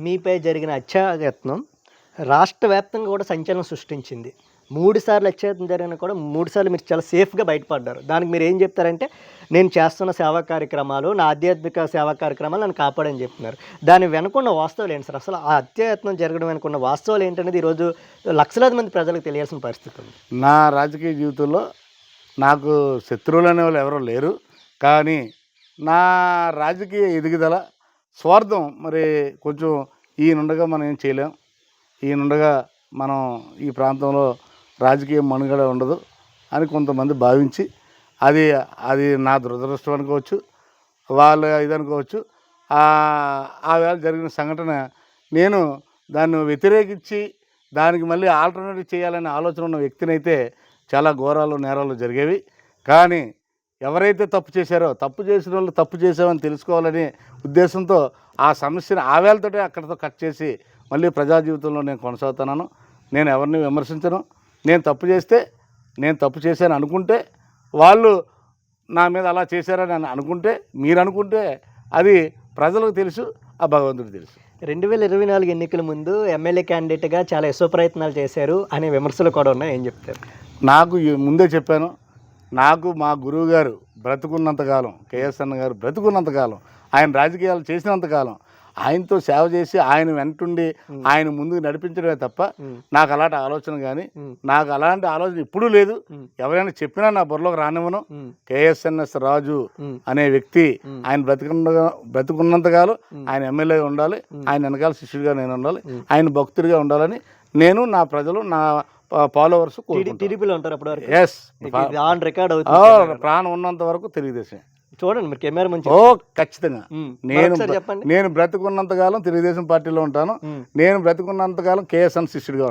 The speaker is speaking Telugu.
మీపై జరిగిన హత్యాయత్నం రాష్ట్ర వ్యాప్తంగా కూడా సంచలనం సృష్టించింది. 3 సార్లు హత్యాయత్నం జరిగినా కూడా 3 సార్లు మీరు చాలా సేఫ్‌గా బయటపడ్డారు. దానికి మీరేం చెప్తారంటే, నేను చేస్తున్న సేవా కార్యక్రమాలు, నా ఆధ్యాత్మిక సేవా కార్యక్రమాలు నన్ను కాపాడని చెప్తున్నారు. దాని వెనకున్న వాస్తవాలు ఏంటి సార్? అసలు ఆ హత్యాయత్నం జరగడం వెనుకున్న వాస్తవాలు ఏంటనేది ఈరోజు లక్షలాది మంది ప్రజలకు తెలియాల్సిన పరిస్థితి ఉంది. నా రాజకీయ జీవితంలో నాకు శత్రువులు అనేవాళ్ళు ఎవరూ లేరు. కానీ నా రాజకీయ ఎదుగుదల స్వార్థం మరి కొంచెం ఈయనుండగా మనం ఏం చేయలేం. ఈయనుండగా మనం ఈ ప్రాంతంలో రాజకీయ మనుగడ ఉండదు అని కొంతమంది భావించి అది అది నా దురదృష్టం అనుకోవచ్చు, వాళ్ళ ఇది అనుకోవచ్చు. ఆ వేళ జరిగిన సంఘటన నేను దాన్ని వ్యతిరేకించి దానికి మళ్ళీ ఆల్టర్నేటివ్ చేయాలనే ఆలోచన ఉన్న వ్యక్తినైతే చాలా ఘోరాలు నేరాలు జరిగేవి. కానీ ఎవరైతే తప్పు చేశారో తప్పు చేసిన వాళ్ళు తప్పు చేసామని తెలుసుకోవాలనే ఉద్దేశంతో ఆ సమస్యను ఆ వేళతోటే అక్కడితో కట్ చేసి మళ్ళీ ప్రజా జీవితంలో నేను కొనసాగుతున్నాను. నేను ఎవరిని విమర్శించను. నేను తప్పు చేస్తే నేను తప్పు చేశాను అనుకుంటే వాళ్ళు నా మీద అలా చేశారని అనుకుంటే మీరు అనుకుంటే అది ప్రజలకు తెలుసు, ఆ భగవంతుడికి తెలుసు. 2024 ఎన్నికల ముందు ఎమ్మెల్యే క్యాండిడేట్‌గా చాలా యశో ప్రయత్నాలు చేశారు అనే విమర్శలు కూడా ఉన్నాయి. ఏం చెప్తారు? నాకు ముందే చెప్పాను, నాకు మా గురువు గారు బ్రతుకున్నంతకాలం, కేఎస్ అన్న గారు బ్రతుకున్నంతకాలం, ఆయన రాజకీయాలు చేసినంతకాలం ఆయనతో సేవ చేసి ఆయన వెంటుండి ఆయన ముందుకు నడిపించడమే తప్ప నాకు అలాంటి ఆలోచన కానీ నాకు అలాంటి ఆలోచన ఎప్పుడూ లేదు. ఎవరైనా చెప్పినా నా బుర్రలోకి రానివ్వను. కేఎస్ఎన్ఎస్ రాజు అనే వ్యక్తి ఆయన బ్రతుకున్నంతకాలం ఆయన ఎమ్మెల్యే ఉండాలి, ఆయన వెనకాల శిష్యుడిగా నేను ఉండాలి, ఆయన భక్తుడిగా ఉండాలని నేను, నా ప్రజలు, నా ఫాలోవర్స్ టీడీపీలో ఉంటారు అప్పటి వరకు. ఎస్, ఆన్ రికార్డ్ అవుతుంది. ప్రాణం ఉన్నంత వరకు తెలుగుదేశం. చూడండి మీరు కెమెరా మంచి. ఖచ్చితంగా చెప్పండి. నేను బ్రతుకున్నంతకాలం తెలుగుదేశం పార్టీలో ఉంటాను. నేను బ్రతుకున్నంతకాలం కేఎస్ఎన్ శిష్యుడిగా ఉంటాను.